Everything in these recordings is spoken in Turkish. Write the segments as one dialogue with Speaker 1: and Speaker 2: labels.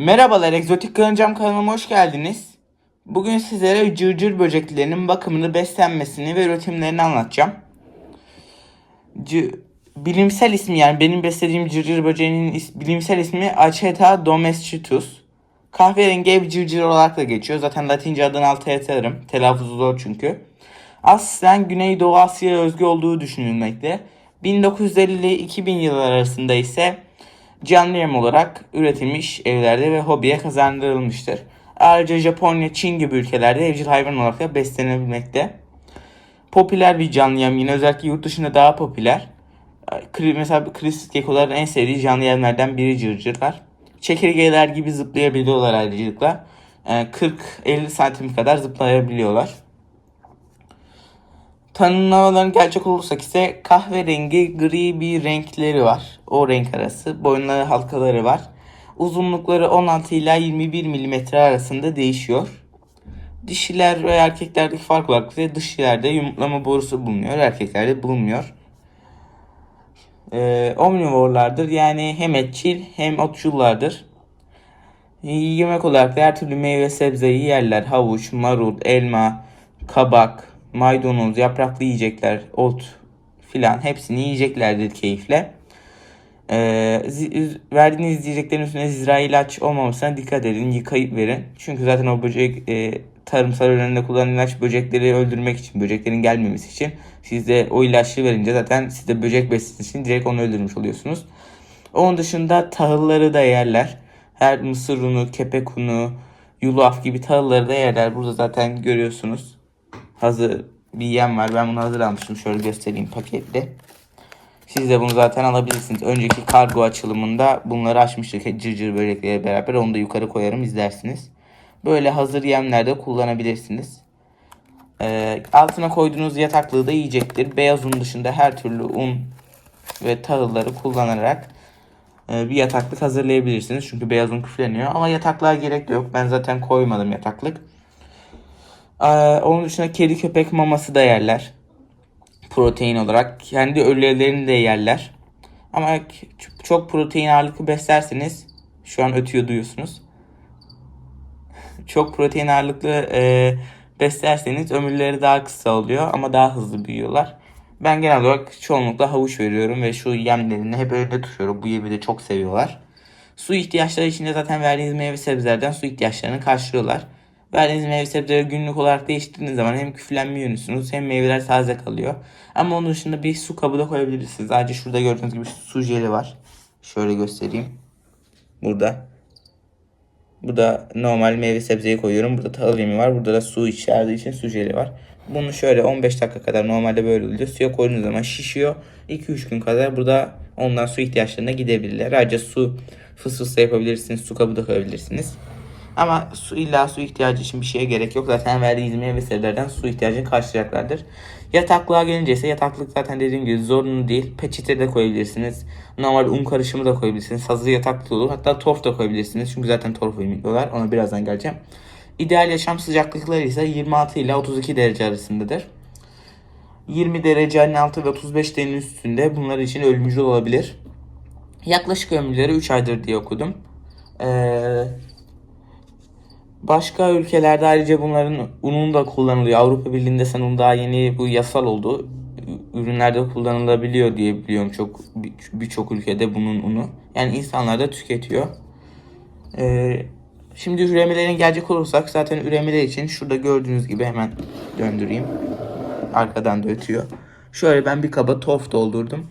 Speaker 1: Merhabalar, Egzotik Karıncam kanalıma hoş geldiniz. Bugün sizlere cırcır böceklerinin bakımını, beslenmesini ve üretimlerini anlatacağım. C- Bilimsel ismi, yani benim beslediğim cırcır böceğinin bilimsel ismi Acheta domestitus. Kahverengi ev cırcır olarak da geçiyor. Zaten Latince adını alta yatarım. Telaffuzu zor çünkü. Aslen Güneydoğu Asya'ya özgü olduğu düşünülmekte. 1950 ile 2000 yıllar arasında ise canlı yem olarak üretilmiş evlerde ve hobiye kazandırılmıştır. Ayrıca Japonya, Çin gibi ülkelerde evcil hayvan olarak da beslenebilmekte. Popüler bir canlı yem, yine özellikle yurt dışında daha popüler. Mesela kristal gekoların en sevdiği canlı yemlerden biri cırcırlar. Çekirgeler gibi zıplayabiliyorlar ayrıca. 40-50 santim kadar zıplayabiliyorlar. Tanımlamalarına gelecek olursak ise kahverengi gri bir renkleri var. O renk arası. Boyunları halkaları var. Uzunlukları 16 ila 21 mm arasında değişiyor. Dişiler ve erkeklerdeki fark olarak ise dişilerde yumurtlama borusu bulunuyor. Erkeklerde bulunmuyor. Omnivorlardır. Yani hem etçil hem otçullardır. Yemek olarak da her türlü meyve sebzeyi yerler. Havuç, marul, elma, kabak, maydanoz, yapraklı yiyecekler, ot filan hepsini yiyeceklerdir keyifle. Verdiğiniz yiyeceklerin üstüne zira ilaç olmamasına dikkat edin. Yıkayıp verin. Çünkü zaten o böcek tarımsal ürünlerinde kullanılan ilaç böcekleri öldürmek için, böceklerin gelmemesi için. Siz de o ilaçlı verince zaten siz de böcek beslediğiniz için direkt onu öldürmüş oluyorsunuz. Onun dışında tahılları da yerler. Her mısır unu, kepek unu, yulaf gibi tahılları da yerler. Burada zaten görüyorsunuz. Hazır bir yem var. Ben bunu hazır almıştım. Şöyle göstereyim paketli. Siz de bunu zaten alabilirsiniz. Önceki kargo açılımında bunları açmıştık. Cırcır börekleriyle beraber. Onu da yukarı koyarım, izlersiniz. Böyle hazır yemlerde kullanabilirsiniz. Altına koyduğunuz yataklığı da yiyecektir. Beyaz un dışında her türlü un ve tahılları kullanarak bir yataklık hazırlayabilirsiniz. Çünkü beyaz un küfleniyor. Ama yataklığa gerek yok. Ben zaten koymadım yataklık. Onun dışında kedi köpek maması da yerler. Protein olarak. Kendi ölülerini de yerler. Ama çok protein ağırlıklı beslerseniz, şu an ötüyor duyuyorsunuz. Çok protein ağırlıklı beslerseniz ömürleri daha kısa oluyor ama daha hızlı büyüyorlar. Ben genel olarak çoğunlukla havuç veriyorum ve şu yemlerini hep önünde tutuyorum. Bu yemi de çok seviyorlar. Su ihtiyaçları için de zaten verdiğiniz meyve sebzelerden su ihtiyaçlarını karşılıyorlar. Verdiğiniz meyve sebzeleri günlük olarak değiştirdiğiniz zaman hem küflenmiyorsunuz hem meyveler taze kalıyor. Ama onun dışında bir su kabı da koyabilirsiniz. Ayrıca şurada gördüğünüz gibi su jeli var. Şöyle göstereyim. Burada. Bu da normal meyve sebzeyi koyuyorum. Burada tahıl yemi var. Burada da su içerdiği için su jeli var. Bunu şöyle 15 dakika kadar, normalde böyle oluyor. Suya koyduğunuz zaman şişiyor. 2-3 gün kadar burada ondan su ihtiyaçlarına gidebilirler. Ayrıca su fıs da yapabilirsiniz. Su kabı da koyabilirsiniz. Ama su ihtiyacı için bir şeye gerek yok. Zaten verdiğiniz meyve sebzelerden su ihtiyacını karşılayacaklardır. Yataklığa gelince ise yataklık zaten dediğim gibi zorunlu değil. Peçete de koyabilirsiniz. Normal un karışımı da koyabilirsiniz. Hazır yataklık olur. Hatta torf da koyabilirsiniz. Çünkü zaten torf uyumluyorlar. Ona birazdan geleceğim. İdeal yaşam sıcaklıkları ise 26 ile 32 derece arasındadır. 20 derecenin altı ve 35 derecenin üstünde bunlar için ölümcül olabilir. Yaklaşık ömürleri 3 aydır diye okudum. Başka ülkelerde ayrıca bunların unun da kullanılıyor. Avrupa Birliği'nde sanırım daha yeni bu yasal oldu. Ürünlerde kullanılabiliyor diye biliyorum, birçok ülkede bunun unu. Yani insanlar da tüketiyor. Şimdi üremelerine gelecek olursak, zaten üremeler için şurada gördüğünüz gibi, hemen döndüreyim. Arkadan da ötüyor. Şöyle ben bir kaba torf doldurdum.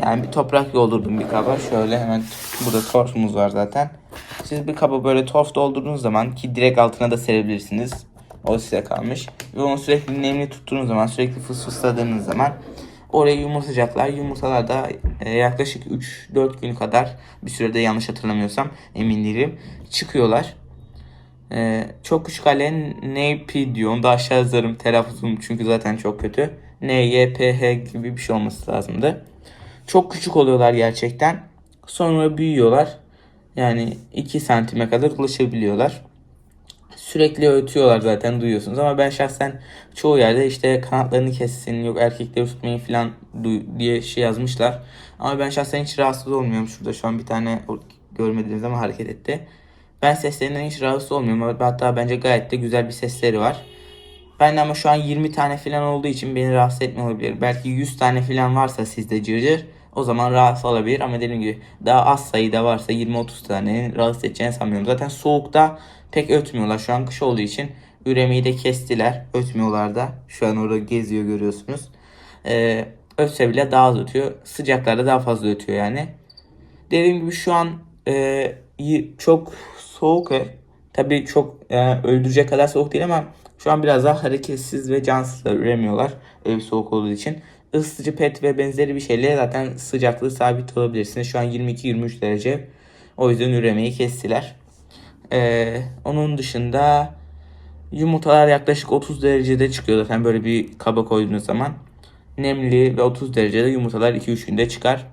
Speaker 1: Yani bir toprak doldurdum bir kaba. Şöyle hemen burada torfumuz var zaten. Siz bir kaba böyle torf doldurduğunuz zaman, ki direkt altına da serebilirsiniz. O size kalmış. Ve onu sürekli nemli tuttuğunuz zaman, sürekli fısfısladığınız zaman oraya yumurtacaklar. Yumurtalar da yaklaşık 3-4 gün kadar bir sürede, yanlış hatırlamıyorsam, emin değilim, çıkıyorlar. Çok küçük hale NP diyor. Onu da aşağı yazarım, telaffuzum çünkü zaten çok kötü. NYPH gibi bir şey olması lazımdı. Çok küçük oluyorlar gerçekten. Sonra büyüyorlar. Yani 2 santime kadar ulaşabiliyorlar. Sürekli ötüyorlar, zaten duyuyorsunuz, ama ben şahsen çoğu yerde işte kanatlarını kessin, yok erkekleri tutmayın falan diye şey yazmışlar. Ama ben şahsen hiç rahatsız olmuyorum. Şurada şu an bir tane görmediğiniz ama hareket etti. Ben seslerinden hiç rahatsız olmuyorum. Hatta bence gayet de güzel bir sesleri var. Ben ama şu an 20 tane falan olduğu için beni rahatsız etmiyor olabilir. Belki 100 tane falan varsa sizde cırcır, o zaman rahatsız olabilir. Ama dediğim gibi daha az sayıda varsa 20-30 tane rahatsız edeceğini sanmıyorum. Zaten soğukta pek ötmüyorlar. Şu an kış olduğu için üremeyi de kestiler. Ötmüyorlar da. Şu an orada geziyor, görüyorsunuz. Ötse bile daha az ötüyor. Sıcaklarda daha fazla ötüyor yani. Dediğim gibi şu an çok soğuk. Tabii çok öldürecek kadar soğuk değil ama şu an biraz daha hareketsiz ve cansızlar, üremiyorlar ev soğuk olduğu için. Isıtıcı pet ve benzeri bir şeyle zaten sıcaklığı sabit olabilirsiniz. Şu an 22-23 derece. O yüzden üremeyi kestiler. Onun dışında yumurtalar yaklaşık 30 derecede çıkıyor zaten böyle bir kaba koyduğunuz zaman. Nemli ve 30 derecede yumurtalar 2-3 günde çıkar.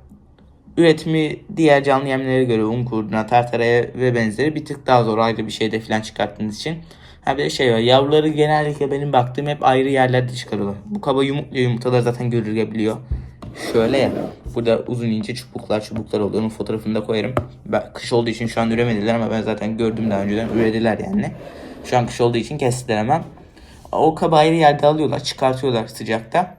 Speaker 1: Üretimi diğer canlı yemlere göre un kurduna, tartaraya ve benzeri bir tık daha zor, ayrı bir şeyde falan çıkarttığınız için. Ha bir de şey var, yavruları genellikle benim baktığım hep ayrı yerlerde çıkarıyorlar. Bu kaba yumurtluyor, yumurtalar zaten görülebiliyor. Şöyle ya, burada uzun ince çubuklar oluyor, onun fotoğrafını da koyarım. Kış olduğu için şu an üremediler ama ben zaten gördüm daha önceden, ürediler yani. Şu an kış olduğu için kestiler hemen. O kaba ayrı yerde alıyorlar, çıkartıyorlar sıcakta.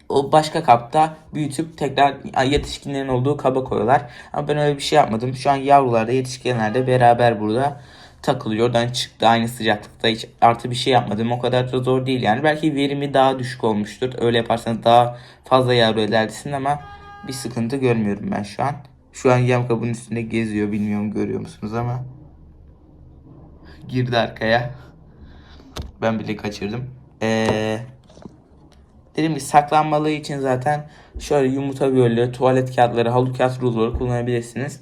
Speaker 1: O başka kapta büyütüp tekrar yetişkinlerin olduğu kaba koyuyorlar. Ama ben öyle bir şey yapmadım. Şu an yavrular da yetişkinler de beraber burada takılıyor. Oradan çıktı aynı sıcaklıkta, hiç artı bir şey yapmadım. O kadar da zor değil yani. Belki verimi daha düşük olmuştur. Öyle yaparsanız daha fazla yavru edersin ama bir sıkıntı görmüyorum ben şu an. Şu an yem kabının üstünde geziyor. Bilmiyorum görüyor musunuz ama. Girdi arkaya. Ben bile kaçırdım. Dediğim gibi saklanmalığı için zaten şöyle yumurta bölü, tuvalet kağıtları, havlu kağıt ruloları kullanabilirsiniz.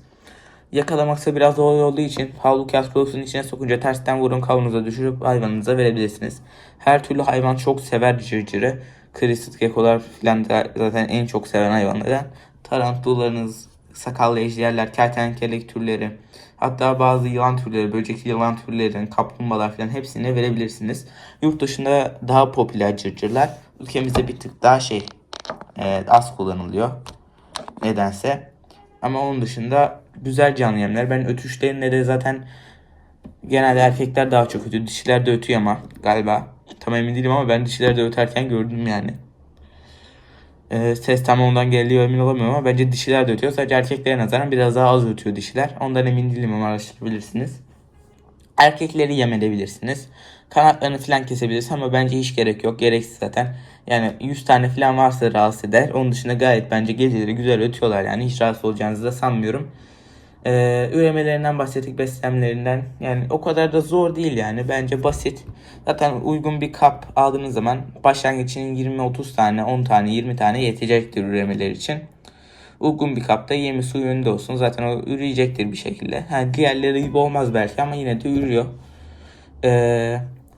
Speaker 1: Yakalamaksa biraz zor olduğu için havlu kağıt rulosunun içine sokunca tersten vurun, kavanoza düşürüp hayvanınıza verebilirsiniz. Her türlü hayvan çok sever cırcırı. Krisit gekolar falan da zaten en çok seven hayvanları. Tarantulalarınız, sakallı ejderler, kertenkele türleri, hatta bazı yılan türleri, böcek yılan türlerin, kaplumbağalar falan hepsine verebilirsiniz. Yurt dışında daha popüler cırcırlar. Ülkemizde bir tık daha az kullanılıyor. Nedense. Ama onun dışında güzel canlı yemler. Ben ötüşlerinde de zaten genelde erkekler daha çok ötüyor. Dişiler de ötüyor ama galiba. Tam emin değilim ama ben dişiler de öterken gördüm yani. Ses tam ondan geliyor emin olamıyorum ama bence dişiler de ötüyor. Sadece erkeklere nazaran biraz daha az ötüyor dişiler. Ondan emin değilim ama araştırabilirsiniz. Erkekleri yem edebilirsiniz. Kanatlarını falan kesebilirsiniz ama bence hiç gerek yok. Gereksiz zaten. Yani 100 tane falan varsa rahatsız eder. Onun dışında gayet bence geceleri güzel ötüyorlar yani. Hiç rahatsız olacağınızı da sanmıyorum. Üremelerinden bahsettik, beslemlerinden. Yani o kadar da zor değil yani. Bence basit. Zaten uygun bir kap aldığınız zaman başlangıç için 20-30 tane, 10 tane, 20 tane yetecektir üremeler için. Uygun bir kapta yemi suyu önünde olsun. Zaten o üreyecektir bir şekilde. Ha, diğerleri gibi olmaz belki ama yine de ürüyor.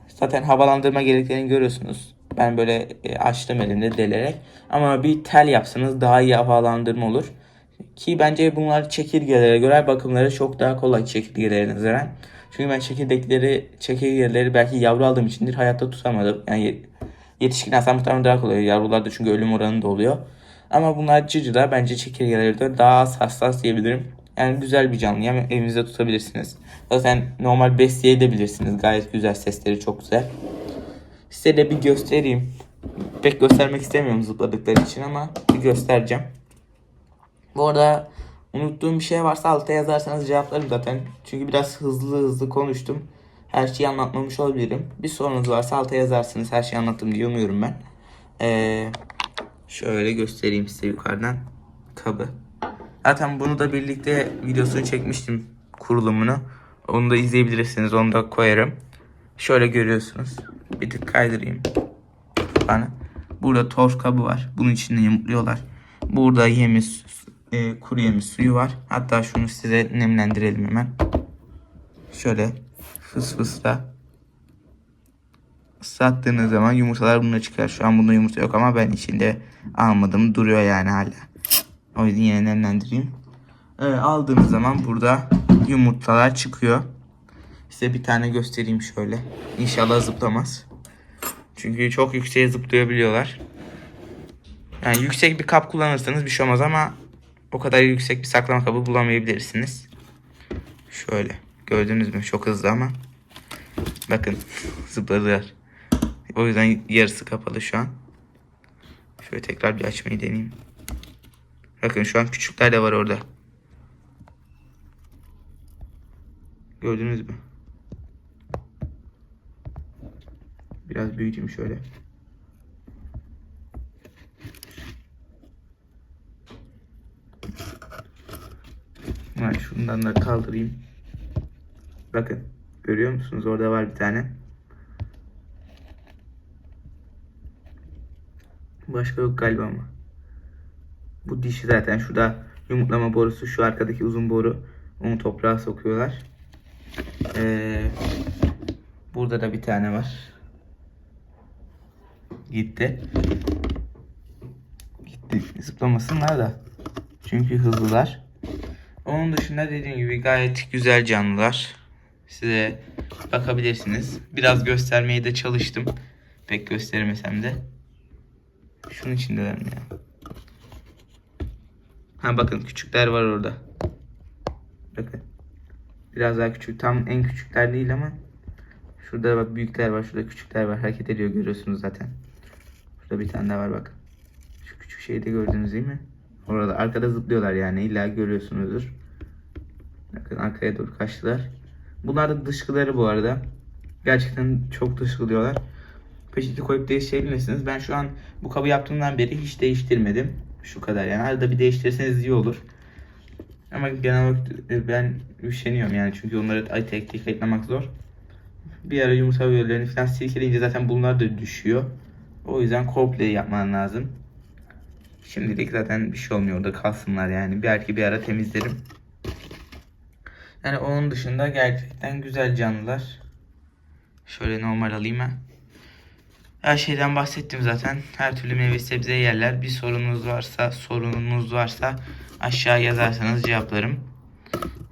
Speaker 1: Zaten havalandırma gereklerini görüyorsunuz. Ben böyle açtım elimde delerek. Ama bir tel yapsanız daha iyi havalandırma olur. Ki bence bunlar çekirgelere göre bakımları çok daha kolay çekirgelere nazaran. Çünkü ben çekirgeleri belki yavru aldığım içindir hayatta tutamadım. Yani yetişkin aslan muhtemelen daha kolay. Yavrularda çünkü ölüm oranı da oluyor. Ama bunlar cırcılar bence çekirgeleri de daha az hassas diyebilirim. Yani güzel bir canlı yani evinizde tutabilirsiniz. Zaten normal besleyebilirsiniz. Gayet güzel, sesleri çok güzel. Size de bir göstereyim. Pek göstermek istemiyorum zıpladıkları için ama bir göstereceğim. Bu arada unuttuğum bir şey varsa alta yazarsanız cevaplarım zaten. Çünkü biraz hızlı konuştum. Her şeyi anlatmamış olabilirim. Bir sorunuz varsa alta yazarsınız. Her şeyi anlattım diye umuyorum ben. Şöyle göstereyim size yukarıdan kabı. Zaten bunu da birlikte videosunu çekmiştim, kurulumunu. Onu da izleyebilirsiniz. Onu da koyarım. Şöyle görüyorsunuz. Bir tık kaydırayım. Bana. Burada toz kabı var. Bunun içinde yumurtluyorlar. Burada kuru yemiş suyu var. Hatta şunu size nemlendirelim hemen. Şöyle fısfısla ıslattığınız zaman yumurtalar bununla çıkar. Şu an bunda yumurta yok ama ben içinde almadım. Duruyor yani hala. O yüzden yine nemlendireyim. Aldığınız zaman burada yumurtalar çıkıyor. Size bir tane göstereyim şöyle. İnşallah zıplamaz. Çünkü çok yükseğe zıplayabiliyorlar. Yani yüksek bir kap kullanırsanız bir şey olmaz ama o kadar yüksek bir saklama kabı bulamayabilirsiniz. Şöyle Gördünüz mü? Çok hızlı ama. Bakın zıpladılar. O yüzden yarısı kapalı şu an. Şöyle tekrar bir açmayı deneyeyim. Bakın şu an küçükler de var orada. Gördünüz mü? Biraz büyüteyim şöyle. Ben şundan da kaldırayım. Bakın. Görüyor musunuz? Orada var bir tane. Başka yok galiba ama. Bu dişi zaten. Şurada yumurtlama borusu. Şu arkadaki uzun boru. Onu toprağa sokuyorlar. Burada da bir tane var. Gitti. Zıplamasınlar da. Çünkü hızlılar. Onun dışında dediğim gibi gayet güzel canlılar. Size bakabilirsiniz. Biraz göstermeye de çalıştım. Pek gösteremesem de. Şunun içindeler mi ya? Ha bakın küçükler var orada. Bakın. Biraz daha küçük. Tam en küçükler değil ama. Şurada bak büyükler var. Şurada küçükler var. Hareket ediyor görüyorsunuz zaten. Şurada bir tane daha var bak. Şu küçük şeyi de gördünüz değil mi? Orada arkada zıplıyorlar yani. İlla görüyorsunuzdur. Bakın arkaya doğru kaçtılar. Bunlar da dışkıları bu arada. Gerçekten çok dışkılıyorlar. Peçete koyup değiştirebilirsiniz. Ben şu an bu kabı yaptığımdan beri hiç değiştirmedim. Şu kadar yani. Arada bir değiştirirseniz iyi olur. Ama genel olarak ben üşeniyorum yani. Çünkü onları tek tek ayıklamak zor. Bir ara yumurta bölülerini falan silkeleyince zaten bunlar da düşüyor. O yüzden komple yapman lazım. Şimdilik zaten bir şey olmuyor. Orada kalsınlar yani. Belki bir ara temizlerim. Yani onun dışında gerçekten güzel canlılar. Şöyle normal alayım ben. Her şeyden bahsettim zaten. Her türlü meyve sebze yerler. Bir sorununuz varsa aşağı yazarsanız cevaplarım.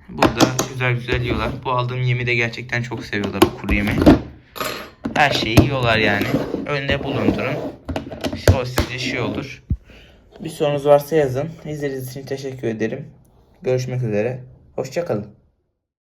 Speaker 1: Burada güzel güzel yiyorlar. Bu aldığım yemi de gerçekten çok seviyorlar, bu kuru yemi. Her şeyi yiyorlar yani. Önüne bulundurun. O sizce şey olur. Bir sorunuz varsa yazın. İzlediğiniz için teşekkür ederim. Görüşmek üzere. Hoşça kalın.